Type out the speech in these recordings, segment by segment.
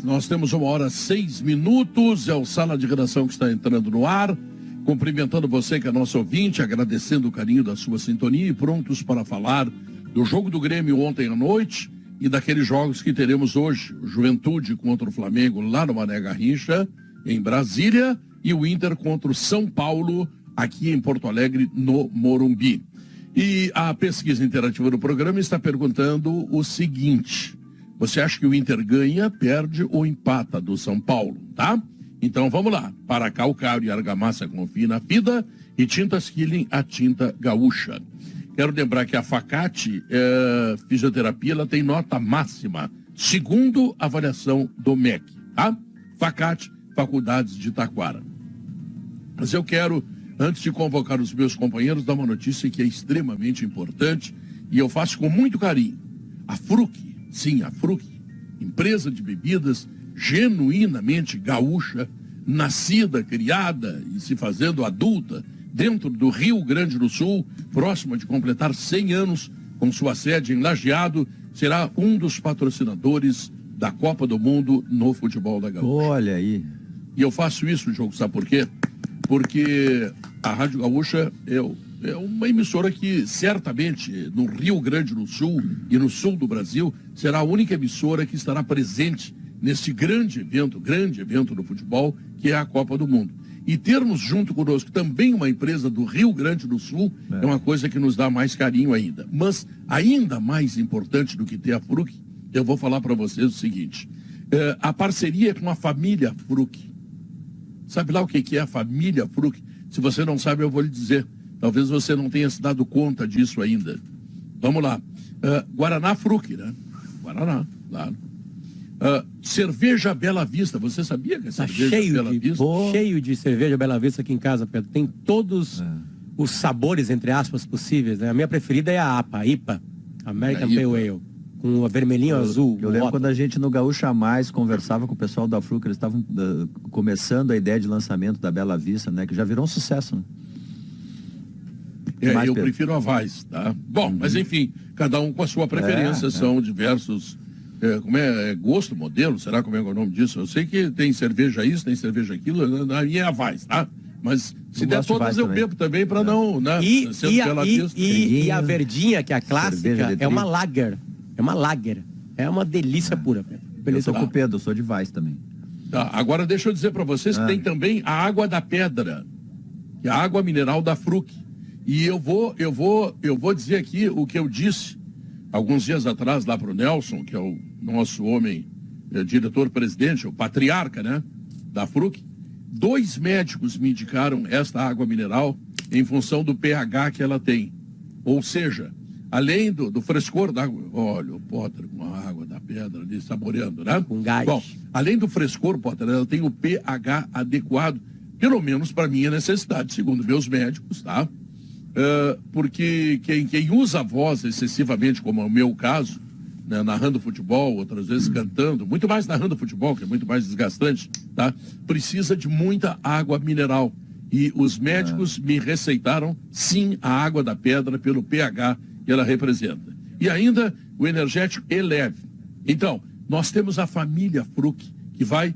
Nós temos 1h06, é o Sala de Redação que está entrando no ar, cumprimentando você que é nosso ouvinte, agradecendo o carinho da sua sintonia e prontos para falar do jogo do Grêmio ontem à noite e daqueles jogos que teremos hoje, o Juventude contra o Flamengo lá no Mané Garrincha, em Brasília, e o Inter contra o São Paulo, aqui em Porto Alegre, no Morumbi. E a pesquisa interativa do programa está perguntando o seguinte: você acha que o Inter ganha, perde ou empata do São Paulo, tá? Então vamos lá. Para calcário e argamassa, confie na FIDA, e tintas Killing, a tinta gaúcha. Quero lembrar que a Facate Fisioterapia, ela tem nota máxima, segundo a avaliação do MEC, tá? Facate, Faculdades de Taquara. Mas eu quero, antes de convocar os meus companheiros, dar uma notícia que é extremamente importante e eu faço com muito carinho. A Fruc, sim, a Fruc, empresa de bebidas genuinamente gaúcha, nascida, criada e se fazendo adulta dentro do Rio Grande do Sul, próxima de completar 100 anos, com sua sede em Lajeado, será um dos patrocinadores da Copa do Mundo no futebol da Gaúcha. Olha aí. E eu faço isso, Diogo, sabe por quê? Porque a Rádio Gaúcha é uma emissora que certamente no Rio Grande do Sul e no sul do Brasil será a única emissora que estará presente nesse grande evento do futebol, que é a Copa do Mundo. E termos junto conosco também uma empresa do Rio Grande do Sul é uma coisa que nos dá mais carinho ainda. Mas ainda mais importante do que ter a Fruc, eu vou falar para vocês o seguinte: a parceria com a família Fruc. Sabe lá o que é a família Fruc? Se você não sabe, eu vou lhe dizer. Talvez você não tenha se dado conta disso ainda. Vamos lá. Guaraná Fruc, né? Guaraná, claro. Cerveja Bela Vista. Você sabia que a cerveja Bela Vista... cheio de cerveja Bela Vista aqui em casa, Pedro. Tem todos os sabores, entre aspas, possíveis, né? A minha preferida é a APA, IPA, American Pale Ale, com a vermelhinho azul. Eu lembro quando a gente no Gaúcha Mais conversava com o pessoal da Fruc, eles estavam começando a ideia de lançamento da Bela Vista, né? Que já virou um sucesso, né? Eu prefiro a Weiss, tá? Bom, mas enfim, cada um com a sua preferência, são diversos... como é gosto, modelo, será como é o nome disso? Eu sei que tem cerveja isso, tem cerveja aquilo, na minha é a Weiss, tá? Mas se der todas eu bebo também para não, né? E a verdinha, que é a clássica, é uma lager. É uma lager. É uma delícia pura. Eu sou com o Pedro, eu sou de Weiss também. Tá, agora deixa eu dizer para vocês que tem também a água da pedra, que é a água mineral da Fruc. E eu vou dizer aqui o que eu disse alguns dias atrás lá para o Nelson, que é o nosso homem, diretor-presidente, o patriarca, né, da Fruc. 2 médicos me indicaram esta água mineral em função do pH que ela tem. Ou seja, além do frescor da água... Olha, o Potter com a água da pedra ali, saboreando, né? Com gás. Bom, além do frescor, Potter, ela tem o pH adequado, pelo menos para minha necessidade, segundo meus médicos, tá? Porque quem usa a voz excessivamente, como é o meu caso, né, narrando futebol, outras vezes cantando, muito mais narrando futebol, que é muito mais desgastante, tá? Precisa de muita água mineral. E os médicos me receitaram, sim, a água da pedra pelo pH que ela representa. E ainda o energético Eleve. Então, nós temos a família Fruc, que vai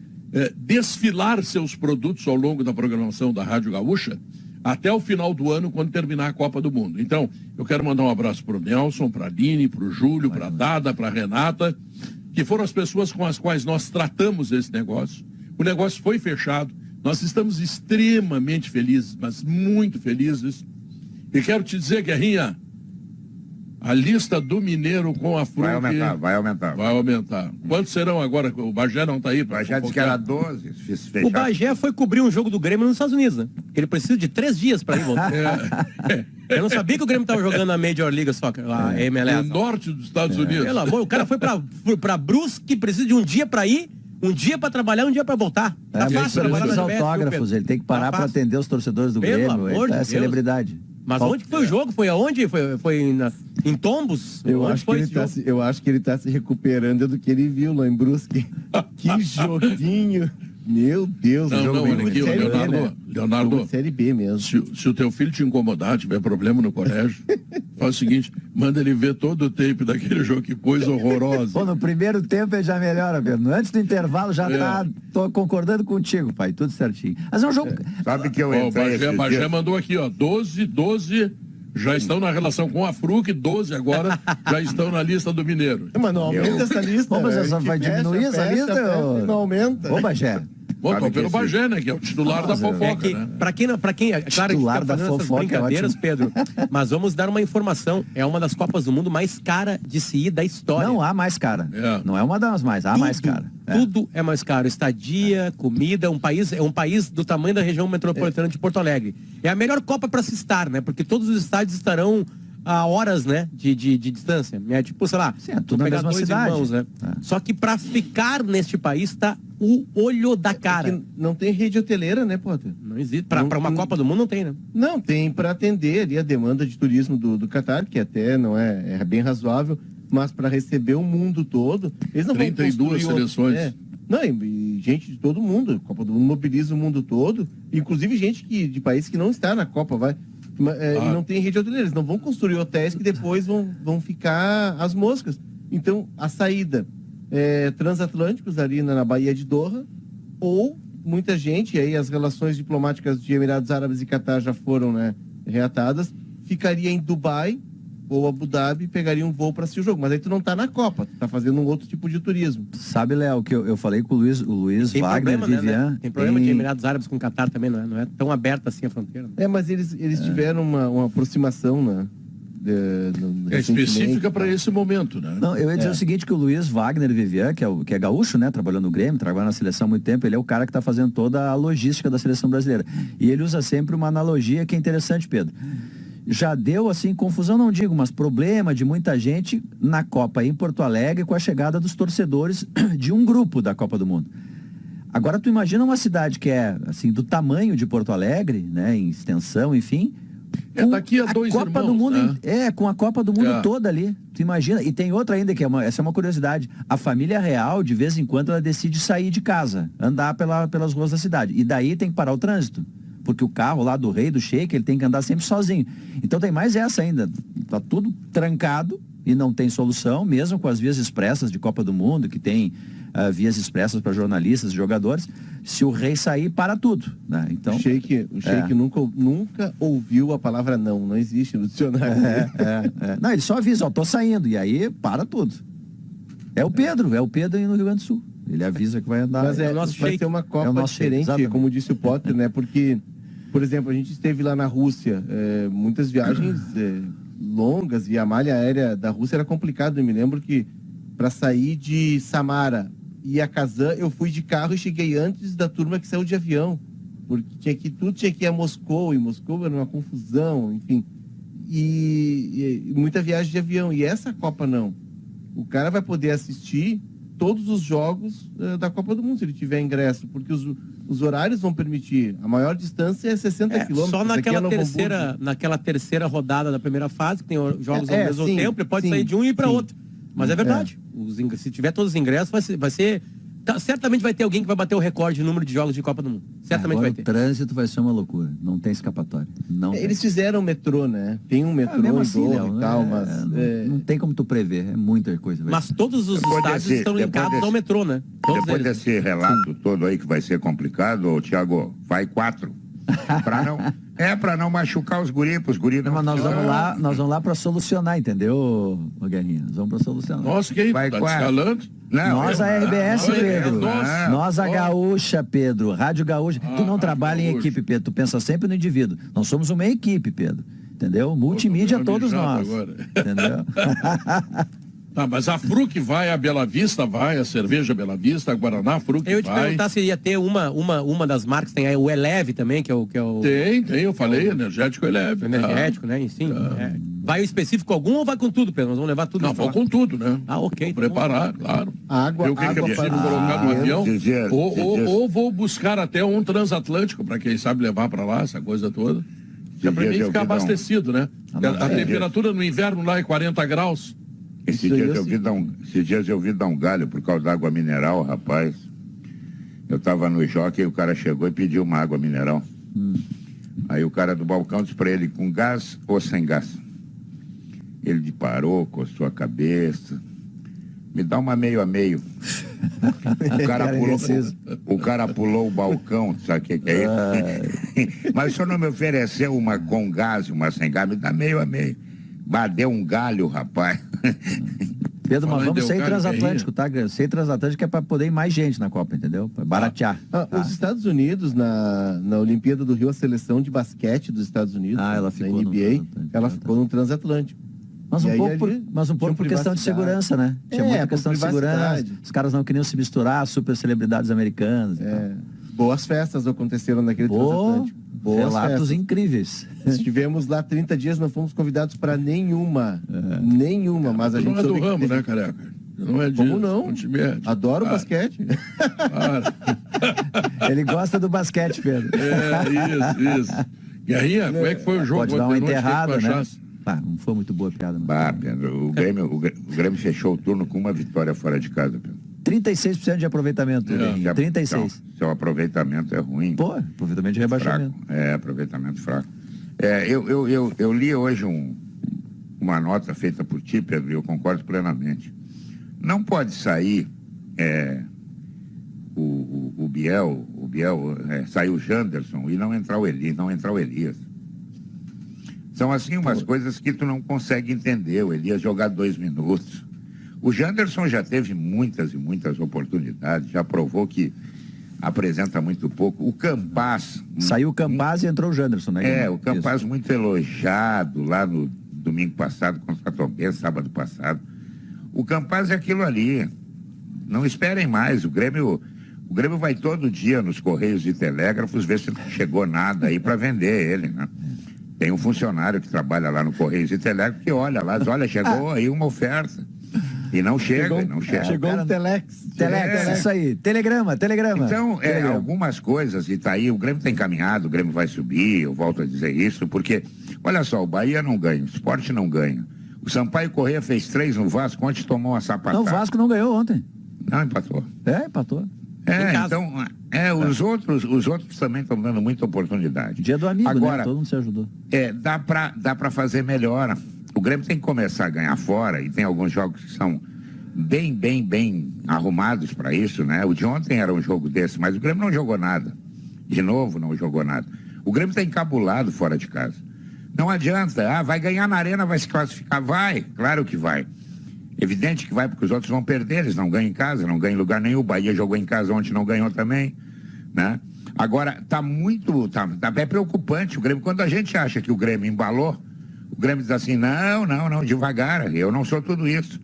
desfilar seus produtos ao longo da programação da Rádio Gaúcha, até o final do ano, quando terminar a Copa do Mundo. Então, eu quero mandar um abraço para o Nelson, para a Aline, para o Júlio, para a Dada, para a Renata, que foram as pessoas com as quais nós tratamos esse negócio. O negócio foi fechado. Nós estamos extremamente felizes, mas muito felizes. E quero te dizer, Guerrinha, a lista do Mineiro com a Fruc... Vai aumentar. Vai aumentar. Quantos serão agora? O Bagé não está aí. O Bagé disse que era 12. O Bagé foi cobrir um jogo do Grêmio nos Estados Unidos, né? Ele precisa de 3 dias para ir voltar. Eu não sabia que o Grêmio estava jogando na Major League Soccer, a MLS. No norte dos Estados Unidos. Pelo amor, o cara foi para Brusque, precisa de um dia para ir, um dia para trabalhar, um dia para voltar. Tá fácil trabalhar os autógrafos, ele tem que parar para atender os torcedores do Grêmio. Ele é celebridade. Mas onde foi o jogo? Foi aonde? Foi em Tombos? Eu acho que ele tá se recuperando do que ele viu lá em Brusque. Que joguinho Meu Deus, Não, jogo olha bem, aqui, ó, Série B, Leonardo, né? Leonardo, Jogo de Série B mesmo. se o teu filho te incomodar, tiver problema no colégio, faz o seguinte, manda ele ver todo o tape daquele jogo, que coisa horrorosa. Pô, no primeiro tempo ele já melhora, Pedro. Antes do intervalo já tô concordando contigo, pai, tudo certinho. Mas é um jogo... Sabe que eu Ó, o entrei Bagé, esses Bagé dias- mandou aqui, ó, 12 já estão na relação com a Fruc, 12 agora já estão na lista do Mineiro. Mas não aumenta essa lista. Ô, mas né? essa A gente vai diminuir essa lista, ô? e não aumenta. Ô, Bagé. Bom, Sabe tô pelo que Bagé, né, que é o titular da É fofoca, que, né? pra quem, é claro que Titular fica da fazendo essas fofoca é brincadeiras, ótimo. Pedro, mas vamos dar uma informação. É uma das Copas do Mundo mais cara de se ir da história. Não há mais cara. É. Não é uma das mais, há mais cara. Tudo é mais caro. Estadia, comida, é um país do tamanho da região metropolitana de Porto Alegre. É a melhor Copa para se estar, né? Porque todos os estádios estarão a horas, né, de distância. É tipo, sei lá, Sim, é tudo vou na pegar mesma dois cidade. irmãos, né? É. Só que para ficar neste país tá o olho da cara. Porque não tem rede hoteleira, né, Potter? Não existe. Para Não- uma Copa do Mundo não tem, né? Não, tem para atender ali a demanda de turismo do Catar, que até não é bem razoável, mas para receber o mundo todo, eles não 32 vão construir seleções. Não, e gente de todo mundo, a Copa do Mundo mobiliza o mundo todo, inclusive gente de países que não está na Copa, e não tem rede hoteleira, eles não vão construir hotéis que depois vão ficar as moscas. Então, a saída transatlânticos ali na Baía de Doha, ou muita gente, e aí as relações diplomáticas de Emirados Árabes e Catar já foram, né, reatadas, ficaria em Dubai ou Abu Dhabi e pegaria um voo para assistir o jogo. Mas aí tu não tá na Copa, tu tá fazendo um outro tipo de turismo. Sabe, Léo, que eu falei com o Luiz Tem Wagner, problema, Vivian. né? Tem problema de Emirados Árabes com o Catar também, não é tão aberta assim a fronteira. Mas eles tiveram uma aproximação, né? É específica para esse momento, né? Não, eu ia dizer o seguinte, que o Luiz Wagner Vivian, que é gaúcho, né, trabalhando no Grêmio, trabalhando na seleção há muito tempo, ele é o cara que está fazendo toda a logística da seleção brasileira. E ele usa sempre uma analogia que é interessante, Pedro. Já deu, assim, confusão, não digo, mas problema de muita gente na Copa em Porto Alegre com a chegada dos torcedores de um grupo da Copa do Mundo. Agora, tu imagina uma cidade que é, assim, do tamanho de Porto Alegre, né, em extensão, enfim... É daqui a dois Copa irmãos, do Mundo, né? com a Copa do Mundo É. toda ali. Tu imagina, e tem outra ainda, essa é uma curiosidade. A família real, de vez em quando, ela decide sair de casa, andar pelas ruas da cidade. E daí tem que parar o trânsito. Porque o carro lá do rei, do sheik, ele tem que andar sempre sozinho. Então tem mais essa ainda. Tá tudo trancado e não tem solução, mesmo com as vias expressas de Copa do Mundo, que tem vias expressas para jornalistas e jogadores. Se o rei sair, para tudo, né? Então, O Sheik nunca ouviu a palavra não existe no dicionário. Não, ele só avisa, ó, tô saindo, e aí para tudo. É o Pedro aí no Rio Grande do Sul. Ele avisa que vai andar. Mas o nosso vai Sheik. ser uma É o Copa nosso Sheik, diferente, exatamente. como disse o Potter, né? Porque, por exemplo, a gente esteve lá na Rússia, muitas viagens longas, e a malha aérea da Rússia era complicada. Eu me lembro que para sair de Samara e a Kazan, eu fui de carro e cheguei antes da turma que saiu de avião. Porque tudo tinha que ir a Moscou, e Moscou era uma confusão, enfim. E muita viagem de avião. E essa Copa não. O cara vai poder assistir todos os jogos da Copa do Mundo, se ele tiver ingresso, porque os horários vão permitir. A maior distância é 60 quilômetros. Só Aqui é Novo naquela terceira rodada da primeira fase, que tem jogos ao mesmo sim, tempo, ele pode sim, sair de um e ir para sim. outro. Mas é verdade. Se tiver todos os ingressos, vai ser certamente vai ter alguém que vai bater o recorde de número de jogos de Copa do Mundo. Certamente Agora vai ter. o trânsito vai ser uma loucura. Não tem escapatória. Não tem. Eles fizeram o metrô, né? Tem um metrô mesmo em assim, Doha Léo, e tal, mas... não tem como tu prever. É muita coisa. vai Mas ser. todos os Depois estádios desse- estão depois linkados desse- ao metrô, né? Todos Depois eles. desse relato todo aí que vai ser complicado, ô, Thiago, vai 4. Pra não machucar os guris, pros guris Não, não. mas nós vamos lá para solucionar, entendeu, Guerrinha? Nós vamos para solucionar. Nossa, quem Vai tá quase. descalando? Não, Nós, a RBS, não, Pedro. nossa. Nós, a Gaúcha, Pedro. Rádio Gaúcha. Tu não Rádio trabalha em Gaúcha. equipe, Pedro. Tu pensa sempre no indivíduo. Nós somos uma equipe, Pedro. Entendeu? Multimídia Tô todos mijado nós. agora. Entendeu? Tá, mas a Fruc vai, a Bela Vista vai, a cerveja Bela Vista, a Guaraná, a Fruc Eu ia te vai. perguntar se ia ter uma das marcas, tem aí o Eleve também, que é o Tem, eu falei, energético eleve. energético, né? Sim. Vai o específico algum ou vai com tudo, Pedro? Nós vamos levar tudo. Não, pra vou falar. com tudo, né? Ah, ok. Vou preparar, claro. Água- Eu que água preciso para- colocar no avião. esses dias- Ou vou buscar até um transatlântico, para quem sabe levar para lá, essa coisa toda. Que é para dias mim eu ficar vi dar um- abastecido, né? A temperatura no inverno lá é 40 graus. Esses Isso aí dias eu eu vi dar um galho por causa da água mineral, rapaz. Eu estava no Jockey e o cara chegou e pediu uma água mineral. Aí o cara do balcão disse para ele, com gás ou sem gás? Ele parou, coçou a cabeça. Me dá uma meio a meio. O cara pulou o balcão, sabe o que é isso? Mas o senhor não me ofereceu uma com gás e uma sem gás, me dá meio a meio. Deu um galho, rapaz. Pedro, mas vamos ser Delgado, transatlântico, tá? Ser transatlântico é para poder ir mais gente na Copa, entendeu? Pra baratear. Os Estados Unidos, na Olimpíada do Rio, a seleção de basquete dos Estados Unidos, ela ficou na NBA, ela ficou no transatlântico. Mas um pouco por questão de segurança, né? Tinha muita questão de segurança. Os caras não queriam se misturar, super celebridades americanas. Boas festas aconteceram naquele transatlântico. Boas Relatos festas. Incríveis. Estivemos lá 30 dias, não fomos convidados para nenhuma. Nenhuma, mas a gente não é do soube que ramo, teve- né, Careca? Não é de Como não? continente. Adoro basquete. Ele gosta do basquete, Pedro. Isso. Guerrinha, como é que foi o jogo? Pode dar uma ontem à noite? enterrada, O que tu né? achaste? Não foi muito boa a piada, Bah, Pedro, o Grêmio fechou o turno com uma vitória fora de casa, Pedro. 36% de aproveitamento, Guerrinha. 36%. Então, seu aproveitamento é ruim. Pô, aproveitamento de rebaixamento. Fraco. Aproveitamento fraco. Eu li hoje uma nota feita por ti, Pedro, e eu concordo plenamente. Não pode sair o Biel, sair o Janderson e não entrar o Elias. São assim umas coisas que tu não consegue entender. O Elias jogar 2 minutos. O Janderson já teve muitas e muitas oportunidades, já provou que apresenta muito pouco. O Campaz... Saiu o Campaz e entrou o Janderson, né? o Campaz muito elogiado lá no domingo passado contra a Tombense, sábado passado. O Campaz é aquilo ali. Não esperem mais. O Grêmio vai todo dia nos Correios e Telégrafos ver se não chegou nada aí para vender ele, né? Tem um funcionário que trabalha lá no Correios e Telégrafos que olha lá, diz, olha, chegou aí uma oferta. E não chega, não chega. Chegou um Telex. Telex, isso aí. Telegrama. Então, Telegrama. algumas coisas, e tá aí, o Grêmio está encaminhado, o Grêmio vai subir, eu volto a dizer isso, porque, olha só, o Bahia não ganha, o Sport não ganha. O Sampaio Corrêa fez 3 no Vasco, ontem tomou uma sapatada. Não, o Vasco não ganhou ontem. Não, empatou. Empatou. Então, os outros também estão dando muita oportunidade. Dia do amigo, agora, né? Todo mundo se ajudou. Dá pra fazer melhor. O Grêmio tem que começar a ganhar fora, e tem alguns jogos que são bem arrumados para isso, né? O de ontem era um jogo desse, mas o Grêmio não jogou nada. De novo, não jogou nada. O Grêmio está encabulado fora de casa. Não adianta, vai ganhar na arena, vai se classificar. Vai, claro que vai. Evidente que vai, porque os outros vão perder, eles não ganham em casa, não ganham em lugar nenhum. O Bahia jogou em casa ontem, não ganhou também, né? Agora, é preocupante o Grêmio. Quando a gente acha que o Grêmio embalou, o Grêmio diz assim, não, devagar, eu não sou tudo isso.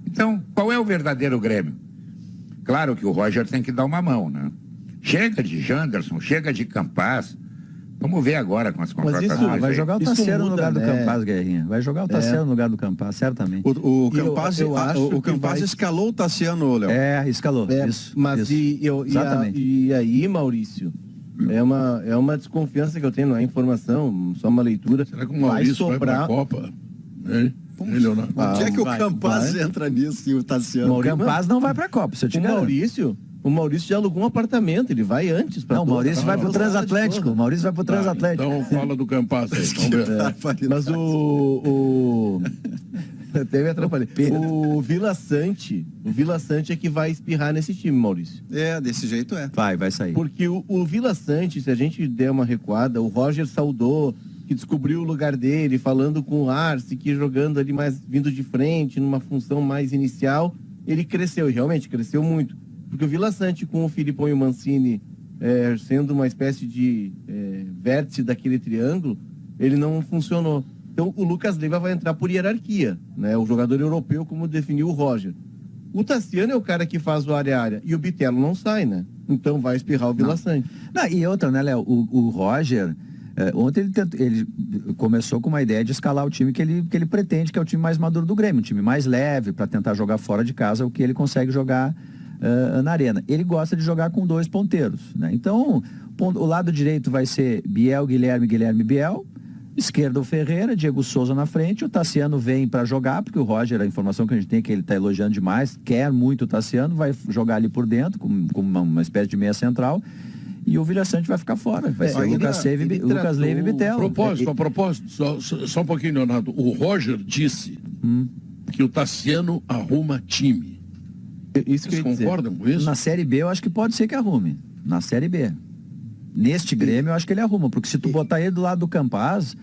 Então, qual é o verdadeiro Grêmio? Claro que o Roger tem que dar uma mão, né? Chega de Janderson, chega de Campaz. Vamos ver agora com as contratações. Vai jogar o Isso Tassiano no muda, lugar do né? Campaz, Guerrinha. Vai jogar o Tassiano no lugar do Campaz, certamente. O Campaz, eu acho o que Campaz vai- escalou o Tassiano, Léo. Escalou. Isso. Mas isso. Exatamente. E aí, Maurício, é uma desconfiança que eu tenho, não é informação, só uma leitura. Será que o Maurício vai para a Copa? Hein, Leonardo? Onde é que o vai, Campaz vai. entra nisso e o Tassiano? O Campaz não vai pra Copa, se eu te garanto. O Maurício já alugou um apartamento, ele vai antes para Não, o Maurício vai pro Transatlântico. O Maurício vai pro Transatlântico. Então fala do Campaz aí. Vamos ver. Mas até me atrapalhei. O Vila Sante é que vai espirrar nesse time, Maurício. Desse jeito é. Vai sair. Porque o Vila Sante, se a gente der uma recuada, o Roger saudou, que descobriu o lugar dele, falando com o Arce, que jogando ali mais vindo de frente, numa função mais inicial, ele cresceu, e realmente cresceu muito. Porque o Vila Sante com o Filipão e o Mancini sendo uma espécie de vértice daquele triângulo, ele não funcionou. Então o Lucas Leiva vai entrar por hierarquia, né? O jogador europeu, como definiu o Roger. O Tassiano é o cara que faz o área-área, e o Bitelo não sai, né? Então vai espirrar o Vila Sante. Não, e outra, né, Léo? O Roger, ontem ele começou com uma ideia de escalar o time que ele pretende, que é o time mais maduro do Grêmio, um time mais leve, para tentar jogar fora de casa, o que ele consegue jogar na arena. Ele gosta de jogar com 2 ponteiros, né? Então, o lado direito vai ser Biel, Guilherme, Biel. Esquerda o Ferreira, Diego Souza na frente, o Tassiano vem para jogar, porque o Roger, a informação que a gente tem é que ele está elogiando demais, quer muito o Tassiano, vai jogar ali por dentro, com uma espécie de meia central, e o Vilhaçante vai ficar fora. Vai ser o Lucas Leiva e Bitelo. A propósito, só um pouquinho, Leonardo. O Roger disse que o Tassiano arruma time. Isso que Vocês eu ia dizer. concordam com isso? Na Série B eu acho que pode ser que arrume. Na Série B. Neste Grêmio eu acho que ele arruma, porque se tu botar ele do lado do Campaz,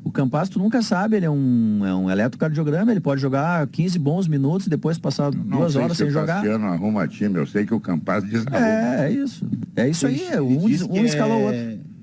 o Campaz tu nunca sabe, ele é um eletrocardiograma, ele pode jogar 15 bons minutos e depois passar 2 horas sem jogar. O Tassiano arruma time, eu sei que o Campaz desarruma. É isso. É isso aí, um escalou o outro.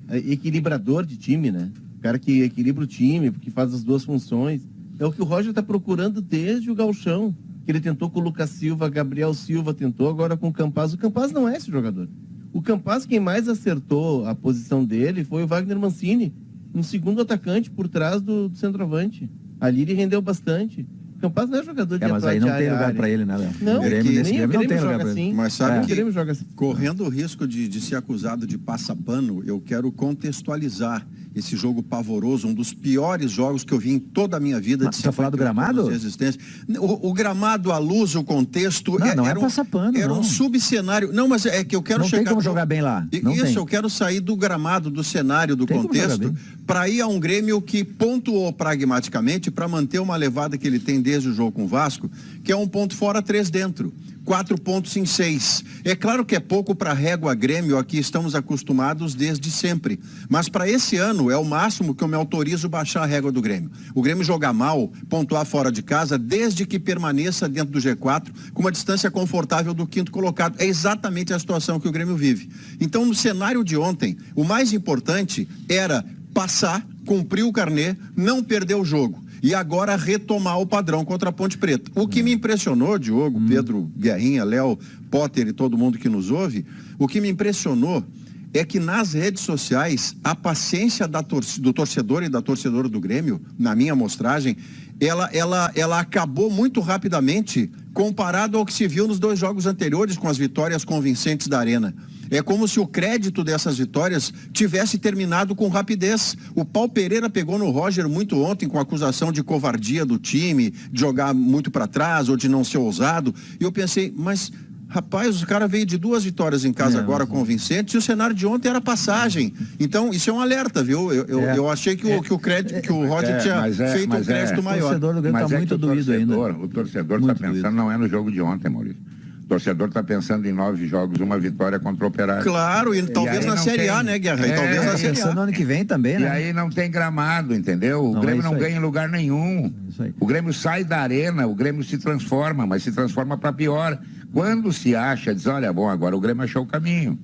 É equilibrador de time, né? O cara que equilibra o time, porque faz as duas funções. É o que o Roger tá procurando desde o gauchão. Que ele tentou com o Lucas Silva, Gabriel Silva tentou, agora com o Campaz. O Campaz não é esse jogador. O Campaz, quem mais acertou a posição dele foi o Wagner Mancini, um segundo atacante por trás do centroavante. Ali ele rendeu bastante. O Campaz não é jogador de Mas aí não tem lugar para ele, né, Léo? Não, O Grêmio, nesse nem o Grêmio não tem Grêmio lugar joga para ele. assim. Mas sabe O que, Grêmio joga assim. correndo o risco de ser acusado de passapano, eu quero contextualizar esse jogo pavoroso, um dos piores jogos que eu vi em toda a minha vida. Mas tu tá falando do gramado? O gramado, a luz, o contexto... Não é era passapano, Era não. um subcenário. Não, mas é que eu quero Não chegar... tem como jogar bem lá. Não Isso, tem. eu quero sair do gramado, do cenário, do Tem como jogar contexto, bem. para ir a um Grêmio que pontuou pragmaticamente para manter uma levada que ele tem desde o jogo com o Vasco, que é 1 ponto fora, 3 dentro. 4 pontos em 6. É claro que é pouco para régua Grêmio, aqui estamos acostumados desde sempre. Mas para esse ano é o máximo que eu me autorizo baixar a régua do Grêmio. O Grêmio jogar mal, pontuar fora de casa, desde que permaneça dentro do G4, com uma distância confortável do 5º colocado. É exatamente a situação que o Grêmio vive. Então, no cenário de ontem, o mais importante era passar, cumprir o carnê, não perder o jogo. E agora retomar o padrão contra a Ponte Preta. O que me impressionou, Diogo, Pedro, Guerrinha, Léo, Potter e todo mundo que nos ouve, o que me impressionou é que nas redes sociais, a paciência do torcedor e da torcedora do Grêmio, na minha amostragem, ela acabou muito rapidamente comparado ao que se viu nos 2 jogos anteriores com as vitórias convincentes da Arena. É como se o crédito dessas vitórias tivesse terminado com rapidez. O Paulo Pereira pegou no Roger muito ontem com a acusação de covardia do time, de jogar muito para trás ou de não ser ousado. E eu pensei, mas... Rapaz, o cara veio de 2 vitórias em casa agora convincentes e o cenário de ontem era passagem. Então, isso é um alerta, viu? Eu achei que o crédito, que o Roger tinha feito um crédito maior. O torcedor do Grêmio está muito doído ainda. O torcedor está pensando, não é no jogo de ontem, Maurício. O torcedor está pensando em 9 jogos, uma vitória contra o Operário. Claro, e talvez aí na não Série A, tem- né, Guerra? E É, talvez na Série Pensando no A. ano que vem também, E né? aí não tem gramado, entendeu? O Não, é Grêmio isso não aí. ganha em lugar nenhum. Isso aí. O Grêmio sai da arena, o Grêmio se transforma, mas se transforma para pior. Quando se acha, diz, olha, bom, agora o Grêmio achou o caminho.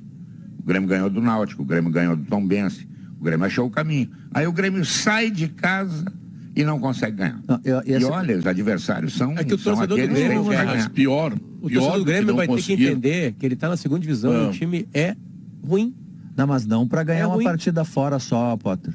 O Grêmio ganhou do Náutico, o Grêmio ganhou do Tombense, o Grêmio achou o caminho. Aí o Grêmio sai de casa e não consegue ganhar. Não, E olha, os adversários são, É que o são torcedor do aqueles que Grêmio, têm que cara, Mas ganhar. pior O torcedor do Grêmio não vai ter que conseguir. entender que ele está na 2ª divisão e o time é ruim. Não, mas não para ganhar É uma ruim. partida fora só, Potter.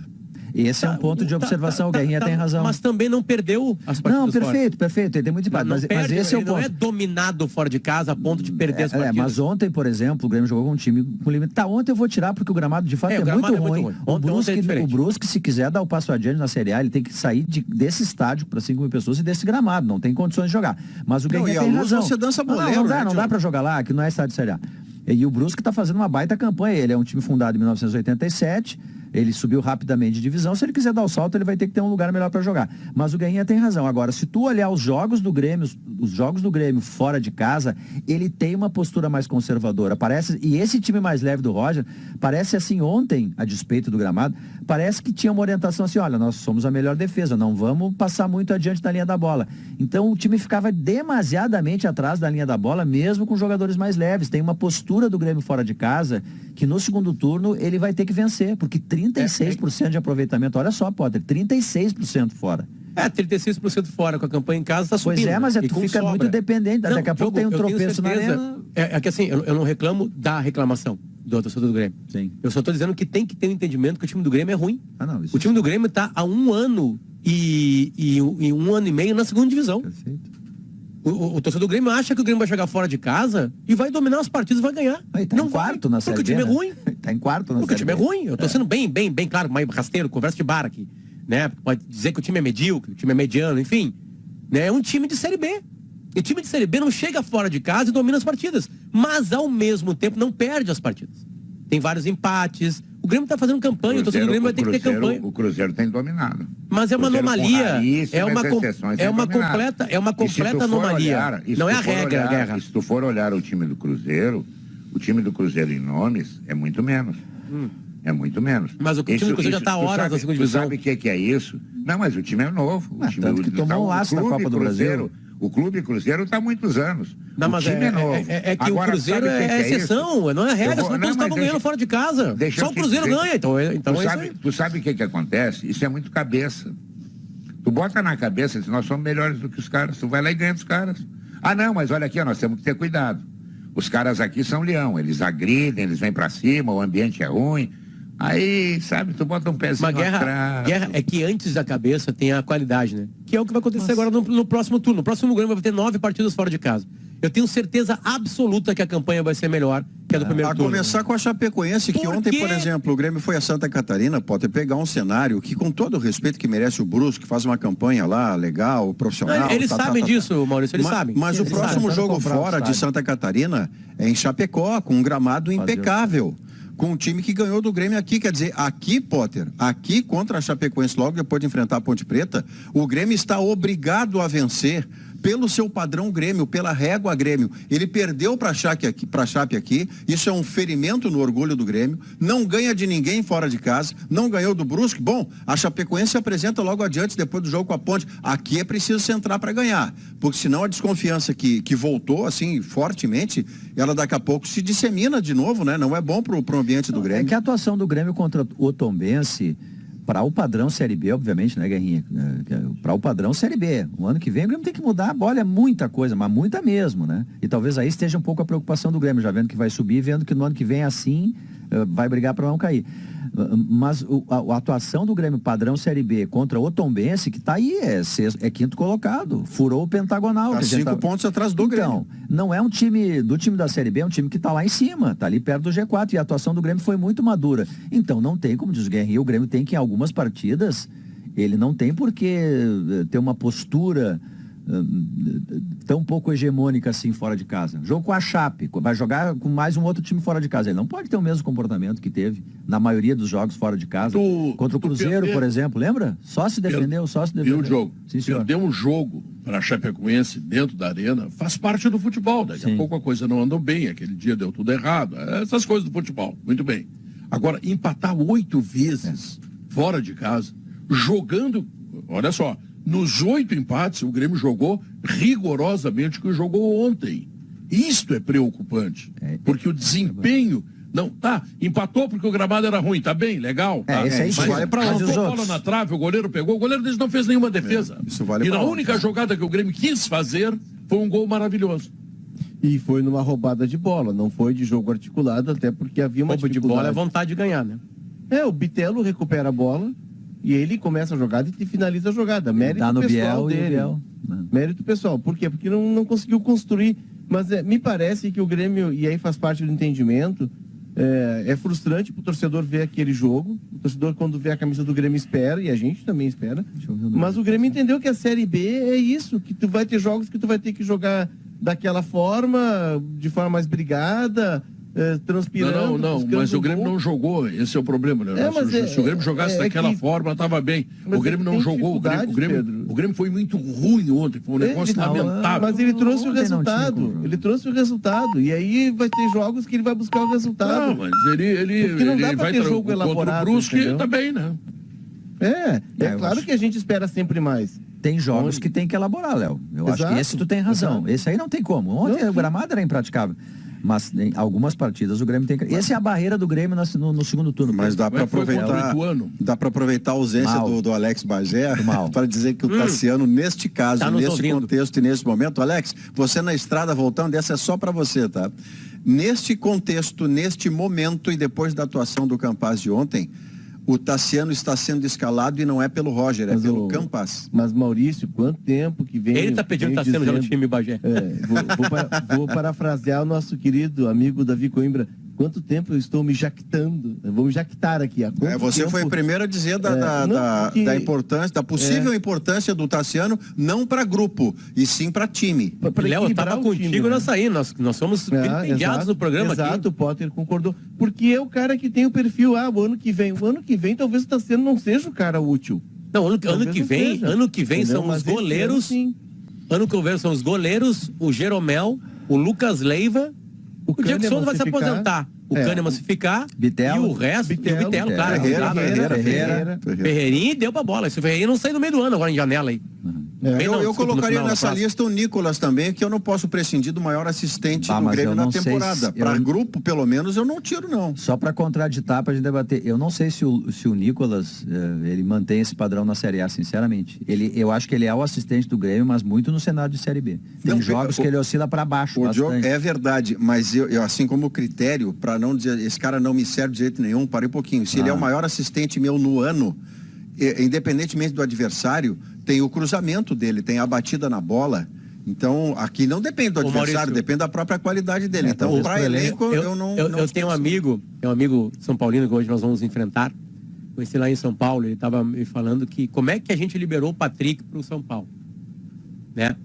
Esse é um ponto de observação, o Guerrinha tem razão. Mas também não perdeu as partidas Não, fora. perfeito, ele tem muito empate, Não mas perde, esse é o ele não é ponto. dominado fora de casa a ponto de perder as partidas. Mas ontem, por exemplo, o Grêmio jogou com um time com limite. Tá, ontem eu vou tirar porque o gramado de fato É, é, o gramado muito é muito ruim. ruim. O Ontem é diferente. Brusque, se quiser dar o passo adiante na Série A, ele tem que sair desse estádio para 5 mil pessoas e desse gramado. Não tem condições de jogar. Mas o Guerrinha e a tem Luz razão. você dança Não, boleiro, né, não Diogo? dá para jogar lá, que não é estádio de Série A. E o Brusque está fazendo uma baita campanha. Ele é um time fundado em 1987. Ele subiu rapidamente de divisão. Se ele quiser dar o salto, ele vai ter que ter um lugar melhor para jogar. Mas o Guerrinha tem razão. Agora, se tu olhar os jogos do Grêmio fora de casa, ele tem uma postura mais conservadora. Parece, e esse time mais leve do Roger, parece assim ontem, a despeito do gramado, parece que tinha uma orientação assim, olha, nós somos a melhor defesa, não vamos passar muito adiante da linha da bola. Então o time ficava demasiadamente atrás da linha da bola, mesmo com jogadores mais leves. Tem uma postura do Grêmio fora de casa que no segundo turno ele vai ter que vencer, porque 36% de aproveitamento, olha só, Potter, 36% fora. 36% fora com a campanha em casa tá subindo. Pois é, mas e tu com fica sobra. muito dependente. Daqui a pouco tem um eu tenho tropeço na certeza. arena. É que assim, eu não reclamo da reclamação do torcedor do Grêmio. Sim. Eu só tô dizendo que tem que ter um entendimento que o time do Grêmio é ruim. Não, isso O time do Grêmio tá há 1 ano e 1 ano e meio na 2ª divisão. Perfeito. O torcedor do Grêmio acha que o Grêmio vai jogar fora de casa e vai dominar as partidas e vai ganhar. Aí tá não em quarto vai, na Série porque o B, time é né? ruim. Tá em quarto na Porque o Série time é B. ruim. Eu tô sendo bem claro, mais rasteiro, conversa de bar aqui. né? Pode dizer que o time é medíocre, o time é mediano, enfim. Né? É um time de Série B. E o time de Série B não chega fora de casa e domina as partidas. Mas, ao mesmo tempo, não perde as partidas. Tem vários empates. O Grêmio está fazendo campanha, o torcedor do Grêmio vai ter que ter campanha. O Cruzeiro tem dominado. Mas é uma anomalia. É uma completa anomalia. Não é a regra, a Guerra. Se tu for olhar o time do Cruzeiro em nomes é muito menos. É muito menos. Mas o time do Cruzeiro já está horas na segunda divisão. Tu sabe o que é isso? Não, mas o time é novo. O time tanto que tomou um laço na Copa do Brasil. O Clube Cruzeiro está há muitos anos. Não, mas time é novo. É que agora, o Cruzeiro é exceção, não é regra, senão todos estavam ganhando fora de casa. Só o Cruzeiro ganha, então é isso aí. Tu sabe o que acontece? Isso é muito cabeça. Tu bota na cabeça que nós somos melhores do que os caras, tu vai lá e ganha dos caras. Ah, não, mas olha aqui, nós temos que ter cuidado. Os caras aqui são leão, eles agridem, eles vêm pra cima, o ambiente é ruim. Aí, sabe, tu bota um pezinho atrás. Guerra é que antes da cabeça tem a qualidade, né? Que é o que vai acontecer agora no próximo turno. No próximo Grêmio vai ter 9 partidas fora de casa. Eu tenho certeza absoluta que a campanha vai ser melhor que a do primeiro turno. A começar com a Chapecoense, que ontem, por exemplo, o Grêmio foi a Santa Catarina, pode pegar um cenário que, com todo o respeito que merece o Brusque, que faz uma campanha lá, legal, profissional. Eles sabem disso, Maurício, eles sabem. Mas o próximo jogo fora de Santa Catarina é em Chapecó, com um gramado impecável. Com um time que ganhou do Grêmio aqui, quer dizer, aqui, Potter, aqui contra a Chapecoense, logo depois de enfrentar a Ponte Preta, o Grêmio está obrigado a vencer pelo seu padrão Grêmio, pela régua Grêmio. Ele perdeu para a Chape aqui, isso é um ferimento no orgulho do Grêmio, não ganha de ninguém fora de casa, não ganhou do Brusque. Bom, a Chapecoense se apresenta logo adiante, depois do jogo com a Ponte. Aqui é preciso centrar para ganhar, porque senão a desconfiança que voltou assim fortemente, ela daqui a pouco se dissemina de novo, né? Não é bom para o ambiente do Grêmio. É que a atuação do Grêmio contra o Tombense, para o padrão Série B, obviamente, né, Guerrinha? Para o padrão Série B. O ano que vem o Grêmio tem que mudar a bola, é muita coisa, mas muita mesmo, né? E talvez aí esteja um pouco a preocupação do Grêmio, já vendo que vai subir, vendo que no ano que vem assim vai brigar para não cair. Mas a atuação do Grêmio padrão Série B contra o Tombense, que está aí, é quinto colocado, furou o pentagonal. Tá 5 pontos atrás do Grêmio. Então, não é um time da Série B, é um time que está lá em cima, está ali perto do G4, e a atuação do Grêmio foi muito madura. Então não tem, como diz o Guerrinha, o Grêmio tem que em algumas partidas, ele não tem por que ter uma postura tão pouco hegemônica assim fora de casa. Jogo com a Chape, vai jogar com mais um outro time fora de casa. Ele não pode ter o mesmo comportamento que teve na maioria dos jogos fora de casa. Contra o Cruzeiro, por exemplo, lembra? Só se defendeu. E o jogo? Perder um jogo para a Chapecoense dentro da arena faz parte do futebol. Daqui a pouco a coisa não andou bem, aquele dia deu tudo errado. Essas coisas do futebol, muito bem. Agora, empatar 8 vezes fora de casa, jogando, olha só, nos 8 empates, o Grêmio jogou rigorosamente o que jogou ontem. Isto é preocupante, porque o desempenho... Não, empatou porque o gramado era ruim, tá bem, legal. Tá. Esse aí mas vale para os bola outros. na Trave, o goleiro pegou, o goleiro deles não fez nenhuma defesa. Isso vale e pra na outros. única jogada que o Grêmio quis fazer, foi um gol maravilhoso. E foi numa roubada de bola, não foi de jogo articulado, até porque havia uma Roubo de bola é vontade de ganhar, né? O Bitelo recupera a bola e ele começa a jogada e finaliza a jogada. Mérito Dá no pessoal Biel dele. e Biel. Mérito pessoal. Por quê? Porque não conseguiu construir. Mas me parece que o Grêmio, e aí faz parte do entendimento, é frustrante pro torcedor ver aquele jogo. O torcedor, quando vê a camisa do Grêmio, espera, e a gente também espera. Mas o Grêmio entendeu que a Série B é isso, que tu vai ter jogos que tu vai ter que jogar daquela forma, de forma mais brigada, transpirando. Não, mas o Grêmio não jogou, esse é o problema, né? Se o Grêmio jogasse daquela forma, estava bem. O Grêmio não jogou, o Grêmio foi muito ruim ontem, foi um negócio lamentável. Mas ele trouxe o resultado, e aí vai ter jogos que ele vai buscar o resultado. Não, mas ele não dá pra vai ter jogo elaborado, contra o Brusque, entendeu? tá bem, né? Claro que a gente espera sempre mais. Tem jogos que tem que elaborar, Léo. Eu acho que esse tu tem razão. Exato. Esse aí não tem como. Ontem o gramado era impraticável. Mas em algumas partidas o Grêmio tem que... Essa é a barreira do Grêmio no segundo turno. Mas dá para aproveitar a ausência do Alex Bagé para dizer que o Tassiano, neste caso, neste contexto e nesse momento, Alex, você na estrada voltando, essa é só para você, tá? Neste contexto, neste momento e depois da atuação do Campaz de ontem, o Tassiano está sendo escalado e não é pelo Roger, é pelo Campaz. Mas, Maurício, quanto tempo que vem... Ele está pedindo Tassiano já no time Bagé. Vou parafrasear o nosso querido amigo Davi Coimbra. Quanto tempo eu estou me jactando? Vamos jactar aqui. Há quanto Você tempo... foi o primeiro a dizer da importância, da possível importância do Tassiano, não para grupo, e sim para time. Léo, eu tava contigo nessa aí, nós somos vilipendiados no programa aqui. Exato, o Potter concordou. Porque é o cara que tem o perfil, o ano que vem talvez o Tassiano não seja o cara útil. Não, ano que vem são os goleiros. Ano que vem são os goleiros, o Jeromel, o Lucas Leiva, o Diego Souza vai se aposentar. O Kahneman se ficar, Bitelo, e o resto, e o Bitelo, claro. Ferreira. Ferreirinha deu pra bola. Esse Ferreirinha não sai no meio do ano agora em janela aí. Eu colocaria nessa lista o Nicolas também, que eu não posso prescindir do maior assistente do mas Grêmio eu na não sei temporada. se- Para eu- grupo, pelo menos, eu não tiro, não. Só para contraditar, para a gente debater, eu não sei se o Nicolas ele mantém esse padrão na Série A, sinceramente. Eu acho que ele é o assistente do Grêmio, mas muito no cenário de Série B. Tem Não, jogos que ele oscila para baixo O Diogo, bastante. é verdade, mas eu, assim como critério, para não dizer, esse cara não me serve de jeito nenhum, parei um pouquinho. Se ele é o maior assistente meu no ano, independentemente do adversário, tem o cruzamento dele, tem a batida na bola. Então, aqui não depende do adversário, Maurício, depende da própria qualidade dele. Então, talvez para pro elenco, eu não... Eu tenho um amigo São Paulino que hoje nós vamos enfrentar. Conheci lá em São Paulo, ele estava me falando que como é que a gente liberou o Patrick para o São Paulo, né?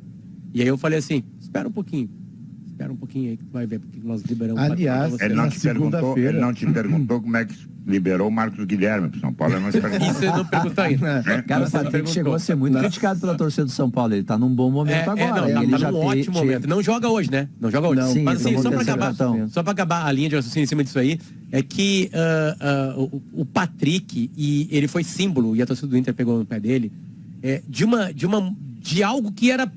E aí eu falei assim, espera um pouquinho aí que tu vai ver porque nós liberamos Aliás, o Patrick. Ele não, Na te perguntou, segunda-feira. ele não te perguntou como é que liberou o Marcos Guilherme pro São Paulo. Ele não te perguntou. Isso ele não perguntou ainda. Cara, o Patrick chegou a ser muito criticado pela torcida do São Paulo. Ele tá num bom momento agora. Ele tá já num tem- ótimo momento. Não joga hoje, né? Não joga hoje. Não, sim, Mas assim, tomou só pra terceiro acabar, cartão. só pra acabar a linha de raciocínio em cima disso aí, é que o Patrick, e ele foi símbolo, e a torcida do Inter pegou no pé dele, de algo que era